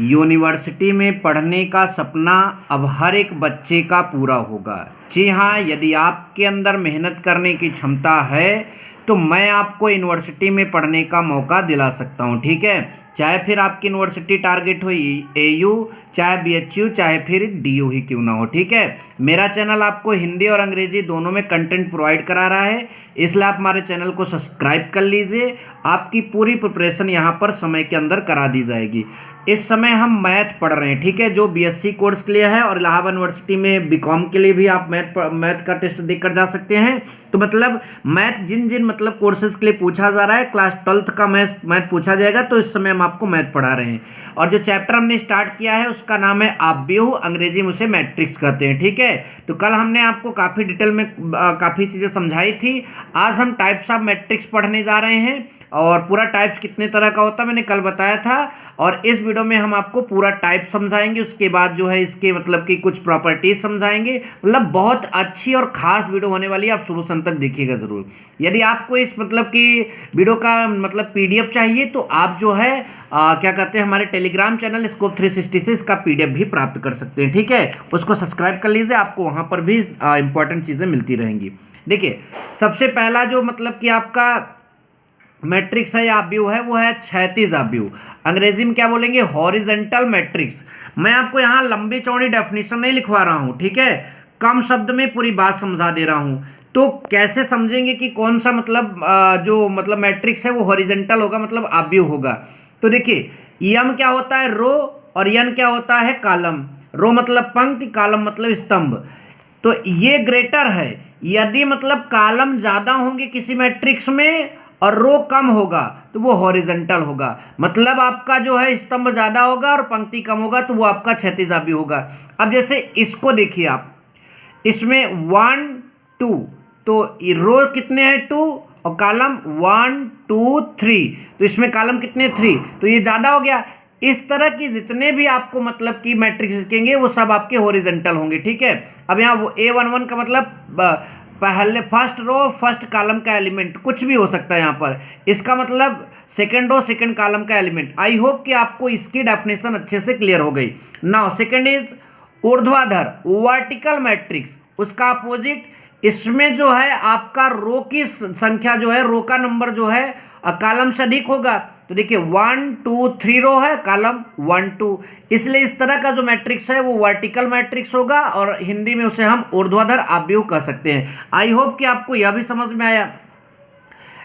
University में पढ़ने का सपना अब हर एक बच्चे का पूरा होगा। जी हाँ, यदि आपके अंदर मेहनत करने की क्षमता है तो मैं आपको यूनिवर्सिटी में पढ़ने का मौका दिला सकता हूँ। ठीक है, चाहे फिर आपकी यूनिवर्सिटी टारगेट हो एयू, चाहे बीएचयू, चाहे फिर डीयू ही क्यों ना हो। ठीक है, मेरा चैनल आपको हिंदी और अंग्रेजी दोनों में कंटेंट प्रोवाइड करा रहा है, इसलिए आप हमारे चैनल को सब्सक्राइब कर लीजिए। आपकी पूरी प्रिपरेशन यहाँ पर समय के अंदर करा दी जाएगी। इस समय हम मैथ पढ़ रहे हैं। ठीक है, जो बीएससी कोर्स के लिए है और इलाहाबाद यूनिवर्सिटी में बीकॉम के लिए भी आप मैथ का टेस्ट देकर जा सकते हैं। तो मतलब मैथ जिन जिन मतलब कोर्सेज के लिए पूछा जा रहा है, क्लास 12th का मैथ पूछा जाएगा, तो इस समय हम आपको मैथ पढ़ा रहे हैं। और जो चैप्टर हमने स्टार्ट किया है उसका नाम है आव्यूह, अंग्रेजी में उसे मैट्रिक्स कहते हैं। ठीक है, तो कल हमने आपको काफ़ी डिटेल में काफ़ी चीज़ें समझाई थी। आज हम टाइप्स ऑफ मैट्रिक्स पढ़ने जा रहे हैं और पूरा टाइप्स कितने तरह का होता है मैंने कल बताया था, और इस वीडियो में हम आपको पूरा टाइप समझाएंगे। उसके बाद जो है इसके मतलब की कुछ प्रॉपर्टीज समझाएंगे। मतलब बहुत अच्छी और खास वीडियो होने वाली है, आप शुरू से अंत तक देखिएगा ज़रूर। यदि आपको इस मतलब की वीडियो का मतलब पीडीएफ चाहिए तो आप जो है क्या कहते हैं, हमारे टेलीग्राम चैनल स्कोप 360 से इसका पीडीएफ भी प्राप्त कर सकते हैं। ठीक है, उसको सब्सक्राइब कर लीजिए, आपको वहाँ पर भी इंपॉर्टेंट चीज़ें मिलती रहेंगी। देखिए, सबसे पहला जो मतलब कि आपका मैट्रिक्स है या आव्यूह है वो है क्षैतिज आव्यूह। अंग्रेजी में क्या बोलेंगे, हॉरिजेंटल मैट्रिक्स। मैं आपको यहाँ लंबी चौड़ी डेफिनेशन नहीं लिखवा रहा हूँ, ठीक है, कम शब्द में पूरी बात समझा दे रहा हूँ। तो कैसे समझेंगे कि कौन सा मतलब जो मतलब मैट्रिक्स है वो हॉरिजेंटल होगा, मतलब आव्यूह होगा। तो देखिए, यम क्या होता है, रो, और यन क्या होता है, कॉलम। रो मतलब पंक्ति, कॉलम मतलब स्तंभ। तो ये ग्रेटर है यदि मतलब कॉलम ज़्यादा होंगे किसी मैट्रिक्स में और रो कम होगा तो वो हॉरिजेंटल होगा। मतलब आपका जो है स्तंभ ज़्यादा होगा और पंक्ति कम होगा तो वो आपका क्षैतिज आव्यूह होगा। अब जैसे इसको देखिए आप, इसमें 1 2, तो रो कितने हैं 2 और कॉलम 1 2 3, तो इसमें कॉलम कितने 3, तो ये ज़्यादा हो गया। इस तरह की जितने भी आपको मतलब कि मैट्रिक्स दिखेंगे वो सब आपके हॉरिजेंटल होंगे। ठीक है, अब यहाँ A11 का मतलब पहले फर्स्ट रो फर्स्ट कॉलम का एलिमेंट कुछ भी हो सकता है यहाँ पर, इसका मतलब सेकंड रो सेकंड कॉलम का एलिमेंट। आई होप कि आपको इसकी डेफिनेशन अच्छे से क्लियर हो गई। नाउ सेकंड इज ऊर्ध्वाधर वर्टिकल मैट्रिक्स, उसका अपोजिट। इसमें जो है आपका रो की संख्या जो है, रो का नंबर जो है कॉलम से अधिक होगा। तो देखिए 1 2 3 रो है, कॉलम 1 2, इसलिए इस तरह का जो मैट्रिक्स है वो वर्टिकल मैट्रिक्स होगा और हिंदी में उसे हम ऊर्ध्वाधर आव्यूह कह सकते हैं। आई होप कि आपको यह भी समझ में आया।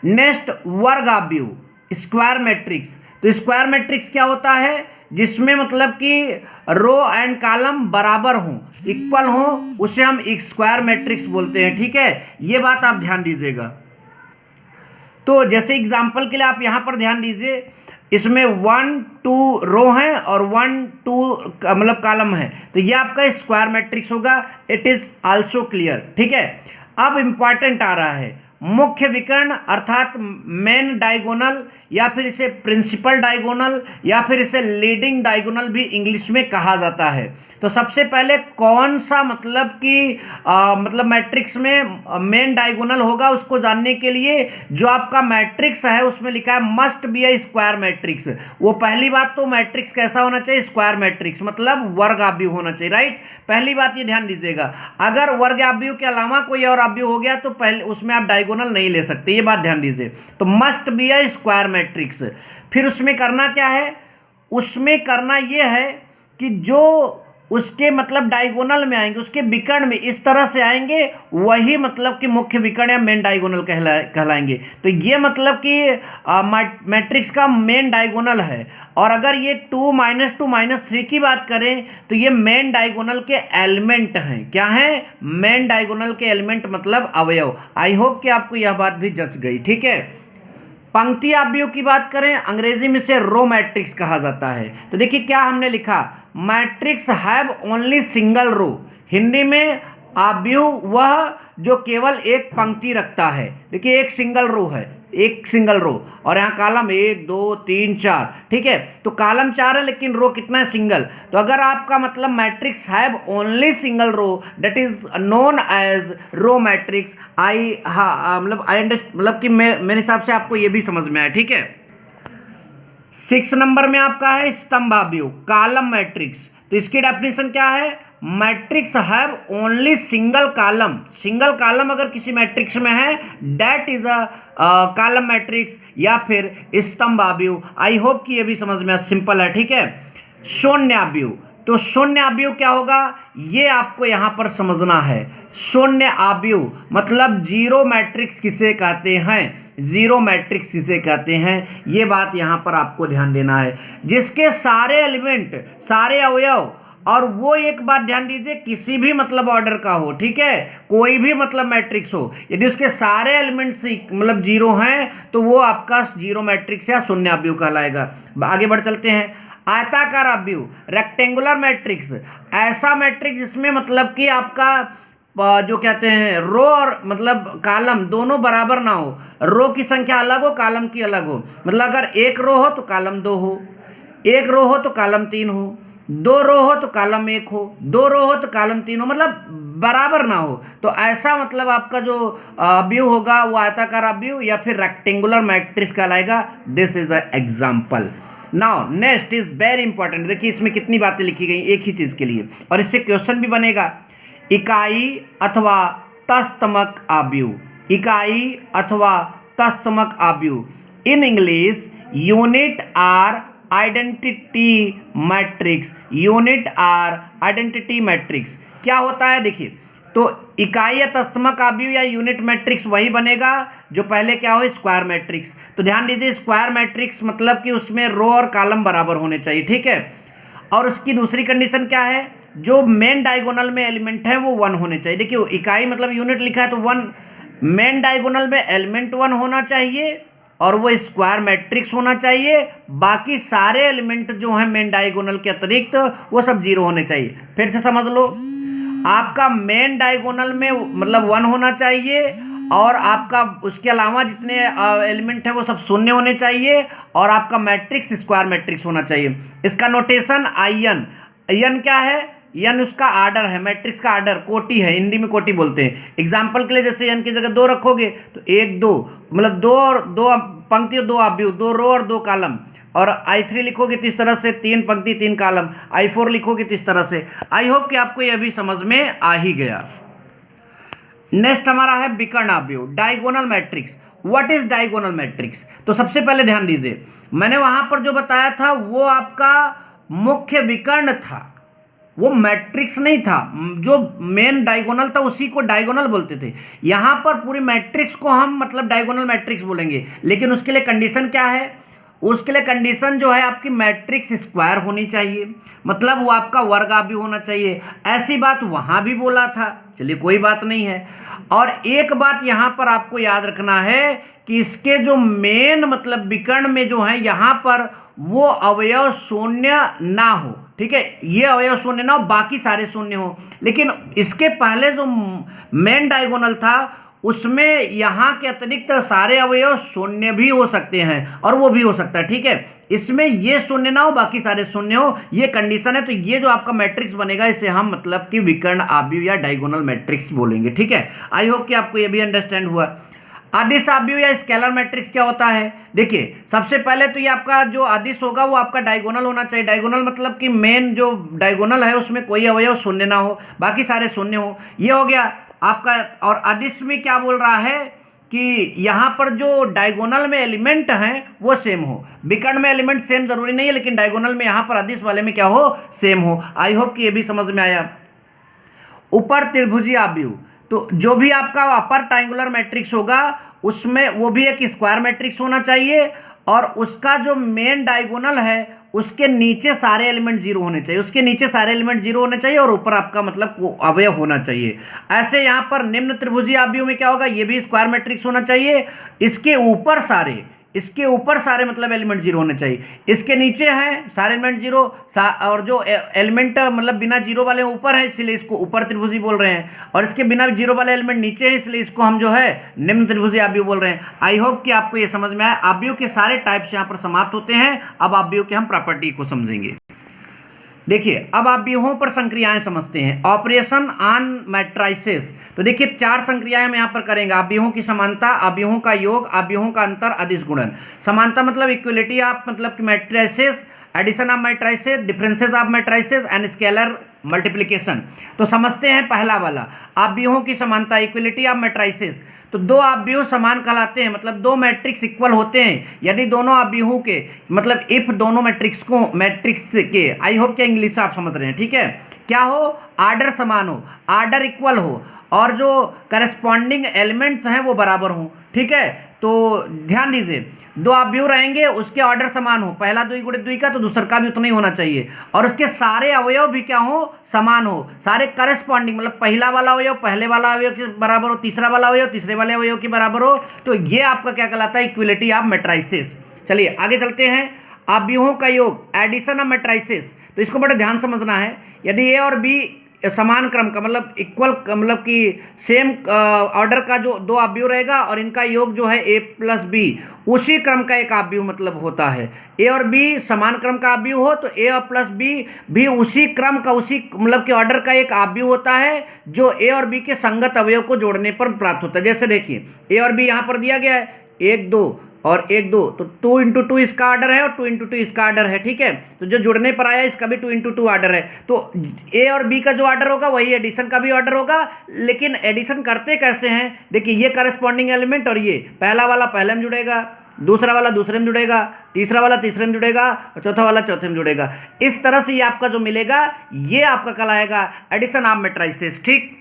नेक्स्ट, वर्ग आव्यूह, स्क्वायर मैट्रिक्स। तो स्क्वायर मैट्रिक्स क्या होता है, जिसमें मतलब कि रो एंड कॉलम बराबर हों, इक्वल हों, उसे हम स्क्वायर मैट्रिक्स बोलते हैं। ठीक है, ये बात आप ध्यान दीजिएगा। तो जैसे एग्जाम्पल के लिए आप यहाँ पर ध्यान दीजिए, इसमें 1 2 रो हैं और 1 2 मतलब कॉलम है, तो ये आपका स्क्वायर मैट्रिक्स होगा। It is also clear. ठीक है, अब इंपॉर्टेंट आ रहा है मुख्य विकर्ण अर्थात मेन डायगोनल, या फिर इसे प्रिंसिपल डायगोनल, या फिर इसे लीडिंग डायगोनल भी इंग्लिश में कहा जाता है। तो सबसे पहले कौन सा मतलब कि मतलब मैट्रिक्स में मेन डायगोनल होगा, उसको जानने के लिए जो आपका मैट्रिक्स है उसमें लिखा है must be A square matrix. वो पहली बात तो मैट्रिक्स कैसा होना चाहिए, स्क्वायर मैट्रिक्स, मतलब वर्ग आव्यूह होना चाहिए। राइट, पहली बात ये ध्यान दीजिएगा। अगर वर्ग आव्यूह के अलावा कोई और आव्यूह हो गया तो पहले उसमें आप डायगोनल नहीं ले सकते, ये बात ध्यान दीजिए। तो must be A square matrix. फिर उसमें करना क्या है, उसमें करना यह है कि जो उसके मतलब डायगोनल में आएंगे, उसके विकर्ण में इस तरह से आएंगे, वही मतलब कि मुख्य विकर्ण या मेन डायगोनल कहलाएंगे। तो ये मतलब कि मैट्रिक्स का मेन डायगोनल है। और अगर ये 2 -2 -3 की बात करें तो ये मेन डायगोनल के एलिमेंट हैं। क्या हैं, मेन डायगोनल के एलिमेंट मतलब अवयव। आई होप कि आपको यह बात भी जच गई। ठीक है, पंक्ति आव्यूह की बात करें, अंग्रेजी में से रो मैट्रिक्स कहा जाता है। तो देखिए क्या हमने लिखा, matrix have only single row. Hindi में आव्यूह वह जो केवल एक पंक्ति रखता है। देखिए एक सिंगल रो है, एक सिंगल रो, और यहाँ कॉलम 1 2 3 4। ठीक है, तो कॉलम 4 है लेकिन रो कितना है, सिंगल। तो अगर आपका मतलब matrix have only single row, that is known as row matrix. मतलब आई अंडरस्टैंड, मतलब कि मेरे हिसाब से आपको ये भी समझ में आया। ठीक है, 6 नंबर में आपका है स्तंभाव्यूह, कॉलम मैट्रिक्स। तो इसकी डेफिनेशन क्या है? Matrix have only single column. Single column अगर किसी मैट्रिक्स में है that is a column matrix या फिर स्तंभाव्यूह। आई होप कि ये भी समझ में सिंपल है, ठीक है। शून्याव्यूह, तो शून्याव्यूह क्या होगा ये आपको यहां पर समझना है। शून्याव्यूह मतलब जीरो मैट्रिक्स किसे कहते हैं, जीरो मैट्रिक्स किसे कहते हैं, ये बात यहां पर आपको ध्यान देना है। जिसके सारे एलिमेंट, सारे अवयव, और वो एक बात ध्यान दीजिए किसी भी मतलब ऑर्डर का हो, ठीक है, कोई भी मतलब मैट्रिक्स हो, यदि उसके सारे एलिमेंट्स मतलब जीरो हैं तो वो आपका जीरो मैट्रिक्स या शून्याव्यूह कहलाएगा। आगे बढ़ चलते हैं। आयताकार अव्यूह, रेक्टेंगुलर मैट्रिक्स, ऐसा मैट्रिक्स जिसमें मतलब कि आपका जो कहते हैं रो और मतलब कॉलम दोनों बराबर ना हो, रो की संख्या अलग हो, कॉलम की अलग हो। मतलब अगर एक रो हो तो कॉलम 2 हो, एक रो हो तो कॉलम 3 हो, 2 रो हो तो कॉलम 1 हो, 2 रो हो तो कॉलम 3 हो, मतलब बराबर ना हो। तो ऐसा मतलब आपका जो अव्यूह होगा वो आयताकार अव्यूह या फिर रेक्टेंगुलर मैट्रिक्स कहलाएगा। This is a example. Now next is very important. देखिए इसमें कितनी बातें लिखी गई एक ही चीज के लिए, और इससे क्वेश्चन भी बनेगा। इकाई अथवा तत्समक अव्यूह, इकाई अथवा तत्समक अव्यूह। In English unit or identity matrix, unit or identity matrix क्या होता है देखिए। तो इकाई या तत्समक अव्यूह या यूनिट मैट्रिक्स वही बनेगा जो पहले क्या हो स्क्वायर मैट्रिक्स। तो ध्यान दीजिए स्क्वायर मैट्रिक्स मतलब कि उसमें रो और कॉलम बराबर होने चाहिए, ठीक है। और उसकी दूसरी कंडीशन क्या है, जो मेन डायगोनल में एलिमेंट है वो 1 होने चाहिए। देखिए इकाई मतलब यूनिट लिखा है तो 1, मेन डायगोनल में एलिमेंट 1 होना चाहिए और वो स्क्वायर मैट्रिक्स होना चाहिए। बाकी सारे एलिमेंट जो हैं मेन डायगोनल के अतिरिक्त वो सब 0 होने चाहिए। फिर से समझ लो, आपका मेन डायगोनल में मतलब 1 होना चाहिए और आपका उसके अलावा जितने एलिमेंट है वो सब शून्य होने चाहिए और आपका मैट्रिक्स स्क्वायर मैट्रिक्स होना चाहिए। इसका नोटेशन आई एन, एन क्या है, एन उसका आर्डर है, मैट्रिक्स का आर्डर, कोटि है, हिंदी में कोटि बोलते हैं। एग्जाम्पल के लिए जैसे एन की जगह 2 रखोगे तो 1 2 मतलब 2 और 2 पंक्ति और 2 अव्यूह, 2 रो और 2 कॉलम। और I3 लिखोगे तो इस तरह से 3 पंक्ति 3 कॉलम, I4 लिखोगे तो इस तरह से। आई होप कि आपको यह भी समझ में आ ही गया। नेक्स्ट हमारा है विकर्ण अव्यूह, diagonal matrix. What is diagonal matrix? तो सबसे पहले ध्यान दीजिए, मैंने वहां पर जो बताया था वो आपका मुख्य विकर्ण था, वो मैट्रिक्स नहीं था। जो मेन डायगोनल था उसी को डायगोनल बोलते थे। यहां पर पूरी मैट्रिक्स को हम मतलब डायगोनल मैट्रिक्स बोलेंगे, लेकिन उसके लिए कंडीशन क्या है, उसके लिए कंडीशन जो है आपकी मैट्रिक्स स्क्वायर होनी चाहिए, मतलब वो आपका वर्ग अव्यूह होना चाहिए। ऐसी बात वहां भी बोला था, चलिए कोई बात नहीं है। और एक बात यहां पर आपको याद रखना है कि इसके जो मेन मतलब विकर्ण में जो है यहां पर वो अवयव शून्य ना हो, ठीक है, ये अवयव शून्य ना हो, बाकी सारे शून्य हो। लेकिन इसके पहले जो मेन डायगोनल था उसमें यहाँ के अतिरिक्त सारे अवयव शून्य भी हो सकते हैं और वो भी हो सकता है, ठीक है। इसमें ये शून्य ना हो बाकी सारे शून्य हो, ये कंडीशन है। तो ये जो आपका मैट्रिक्स बनेगा इसे हम मतलब कि विकर्ण अव्यूह या डायगोनल मैट्रिक्स बोलेंगे, ठीक है। आई होप कि आपको ये भी अंडरस्टैंड हुआ। अदिश अव्यूह या स्केलर मैट्रिक्स क्या होता है? देखिए सबसे पहले तो ये आपका जो अदिश होगा वो आपका डायगोनल होना चाहिए। डायगोनल मतलब कि मेन जो डायगोनल है उसमें कोई अवयव शून्य ना हो, बाकी सारे शून्य हो, ये हो गया आपका। और अदिश में क्या बोल रहा है कि यहाँ पर जो डायगोनल में एलिमेंट हैं वो सेम हो। विकर्ण में एलिमेंट सेम जरूरी नहीं है, लेकिन डायगोनल में यहाँ पर अदिश वाले में क्या हो, सेम हो। आई होप कि ये भी समझ में आया। ऊपर त्रिभुजीय अव्यूह, तो जो भी आपका अपर ट्रायंगुलर मैट्रिक्स होगा उसमें वो भी एक स्क्वायर मैट्रिक्स होना चाहिए और उसका जो मेन डायगोनल है उसके नीचे सारे एलिमेंट 0 होने चाहिए, उसके नीचे सारे एलिमेंट 0 होने चाहिए और ऊपर आपका मतलब अवयव होना चाहिए। ऐसे यहाँ पर निम्न त्रिभुजीय अव्यूह में क्या होगा, ये भी स्क्वायर मैट्रिक्स होना चाहिए, इसके ऊपर सारे मतलब एलिमेंट 0 होने चाहिए, इसके नीचे हैं सारे एलिमेंट 0 और जो एलिमेंट मतलब बिना 0 वाले ऊपर है इसलिए इसको ऊपर त्रिभुजी बोल रहे हैं, और इसके बिना 0 वाले एलिमेंट नीचे है इसलिए इसको हम जो है निम्न त्रिभुजीय अव्यूह बोल रहे हैं। आई होप कि आपको ये समझ में आया। अव्यूह के सारे टाइप्स यहाँ पर समाप्त होते हैं। अब अव्यूह के हम प्रॉपर्टी को समझेंगे। देखिए अब आप व्यूहों पर संक्रियाएं समझते हैं। ऑपरेशन ऑन मैट्राइसेस, तो देखिए 4 संक्रियाएं हम यहाँ पर करेंगे। अवयवों की समानता, अवयवों का योग, अवयवों का अंतर, अदिश गुणन। समानता मतलब इक्वलिटी ऑफ मतलब matrices, addition of matrices, differences of matrices and scalar multiplication. तो समझते हैं पहला वाला, अवयवों की समानता, इक्वलिटी ऑफ मैट्राइसेस। तो दो अवयव समान कहलाते हैं, मतलब दो मैट्रिक्स इक्वल होते हैं यदि दोनों अवयवों के मतलब इफ दोनों मैट्रिक्स के, आई होप क्या इंग्लिश आप समझ रहे हैं, ठीक है, क्या हो, आर्डर समान हो, आर्डर इक्वल हो और जो करस्पॉन्डिंग एलिमेंट्स हैं वो बराबर हों, ठीक है। तो ध्यान दीजिए, दो अवयव रहेंगे उसके ऑर्डर समान हो, पहला दुई गुणित दुई का तो दूसरा का भी उतना ही होना चाहिए, और उसके सारे अवयव भी क्या हो, समान हो, सारे करस्पॉन्डिंग मतलब पहला वाला अवयव पहले वाला अवयव के बराबर हो, तीसरा वाला अवयव तीसरे वाले अवयव के बराबर हो। तो ये आपका क्या कहलाता है, इक्विलिटी ऑफ मैट्राइसेस। चलिए आगे चलते हैं, अवयवों का योग, एडिशन ऑफ मैट्राइसेस। तो इसको बड़ा ध्यान समझना है। यदि ए और बी समान क्रम का मतलब इक्वल मतलब कि सेम ऑर्डर का जो दो अवयव रहेगा और इनका योग जो है ए प्लस बी उसी क्रम का एक अवयव मतलब होता है। ए और बी समान क्रम का अवयव हो तो ए और प्लस बी भी उसी क्रम का उसी मतलब के ऑर्डर का एक अवयव होता है जो ए और बी के संगत अवयव को जोड़ने पर प्राप्त होता है। जैसे देखिए ए और बी यहाँ पर दिया गया है, 1 2 और 1 2, तो 2 इंटू 2 इसका आर्डर है और 2 इंटू 2 इसका आर्डर है, ठीक है। तो जो जुड़ने पर आया इसका भी 2 इंटू 2 आर्डर है। तो ए और बी का जो आर्डर होगा वही एडिशन का भी ऑर्डर होगा, लेकिन एडिशन करते कैसे हैं, देखिए ये करस्पॉन्डिंग एलिमेंट और ये पहला वाला पहले में जुड़ेगा, दूसरा वाला दूसरे में जुड़ेगा, तीसरा वाला तीसरे में जुड़ेगा और चौथा वाला चौथे में जुड़ेगा। इस तरह से ये आपका जो मिलेगा ये आपका कहलाएगा एडिशन ऑफ मैट्राइसेस, ठीक।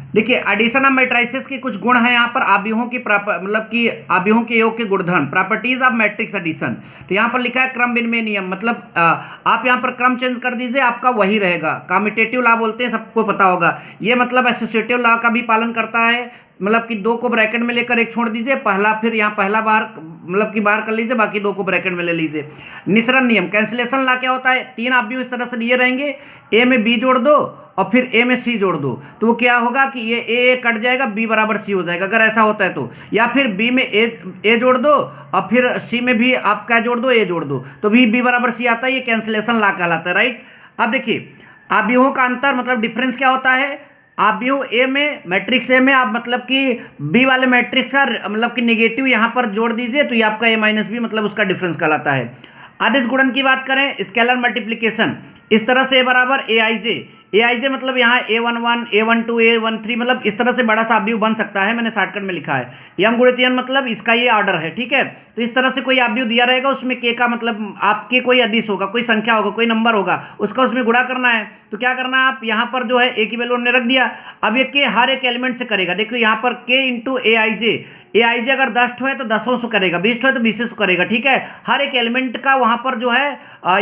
देखिए एडिशन ऑफ मैट्राइसेस के कुछ गुण हैं यहाँ पर, अवयवों की मतलब कि अवयवों के योग के गुणधर्म, प्रॉपर्टीज ऑफ मैट्रिक्स एडिशन। तो यहाँ पर लिखा है क्रम विनिमय नियम, मतलब आप यहाँ पर क्रम चेंज कर दीजिए आपका वही रहेगा। कम्यूटेटिव लॉ बोलते हैं, सबको पता होगा। ये मतलब एसोसिएटिव लॉ का भी पालन करता है, मतलब कि 2 को ब्रैकेट में लेकर एक छोड़ दीजिए, पहला फिर यहाँ पहला बार मतलब कि बार कर लीजिए, बाकी 2 को ब्रैकेट में ले लीजिए। निसरण नियम, कैंसिलेशन लॉ क्या होता है, 3 अवयव इस तरह से दिए रहेंगे, ए में बी जोड़ दो और फिर ए में सी जोड़ दो, तो वो क्या होगा कि ये ए कट जाएगा, बी बराबर सी हो जाएगा अगर ऐसा होता है तो। या फिर बी में ए जोड़ दो और फिर सी में भी आप क्या जोड़ दो, ए जोड़ दो, तो भी बी बराबर सी आता है, ये कैंसिलेशन लॉ कहलाता है, राइट। अब देखिए अवयवों का अंतर मतलब डिफरेंस क्या होता है, अवयव ए में मैट्रिक्स ए में आप मतलब कि बी वाले मैट्रिक्स का मतलब कि नेगेटिव यहाँ पर जोड़ दीजिए तो ये आपका ए माइनस बी मतलब उसका डिफरेंस कहलाता है। अदिश गुणन की बात करें, स्केलर मल्टीप्लिकेशन, इस तरह से बराबर ए आई जे मतलब यहाँ A11 A12 A13 मतलब इस तरह से बड़ा सा अवयव बन सकता है, मैंने शॉर्टकट में लिखा है। यम गुणित यन मतलब इसका ये ऑर्डर है, ठीक है। तो इस तरह से कोई अवयव दिया रहेगा उसमें के का मतलब आपके कोई अदिश होगा, कोई संख्या होगा, कोई नंबर होगा, उसका उसमें गुणा करना है। तो क्या करना है, आप यहाँ पर जो है ए की वैल्यू हमने रख दिया, अब ये के हर एक एलिमेंट से करेगा। देखो यहाँ पर के इंटू ए आई जे अगर 10 है तो 10 से करेगा, 20 है तो 20 से करेगा, ठीक है। हर एक एलिमेंट का वहाँ पर जो है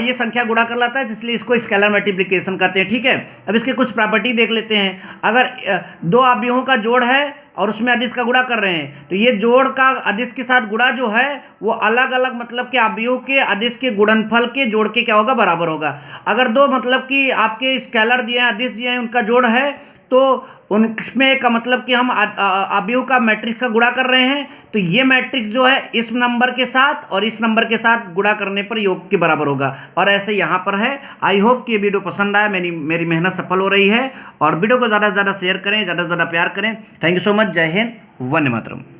ये संख्या गुणा कर लाता है, इसलिए इसको स्केलर मल्टीप्लिकेशन कहते हैं, ठीक है। अब इसके कुछ प्रॉपर्टी देख लेते हैं। अगर 2 अवयवों का जोड़ है और उसमें अदिश का गुणा कर रहे हैं तो ये जोड़ का अदिश के साथ गुणा जो है वो अलग अलग मतलब कि अवयव के अदिश के गुणनफल के जोड़ के क्या होगा, बराबर होगा। अगर 2 मतलब कि आपके स्केलर दिए हैं, अदिश दिए हैं, उनका जोड़ है तो उनमें का मतलब कि हम अवयव का मैट्रिक्स का गुणा कर रहे हैं तो ये मैट्रिक्स जो है इस नंबर के साथ और इस नंबर के साथ गुणा करने पर योग के बराबर होगा, और ऐसे यहाँ पर है। आई होप कि ये वीडियो पसंद आया, मेरी मेहनत सफल हो रही है, और वीडियो को ज़्यादा से ज़्यादा शेयर करें, ज़्यादा से ज़्यादा प्यार करें। थैंक यू सो मच, जय हिंद, वंदे मातरम।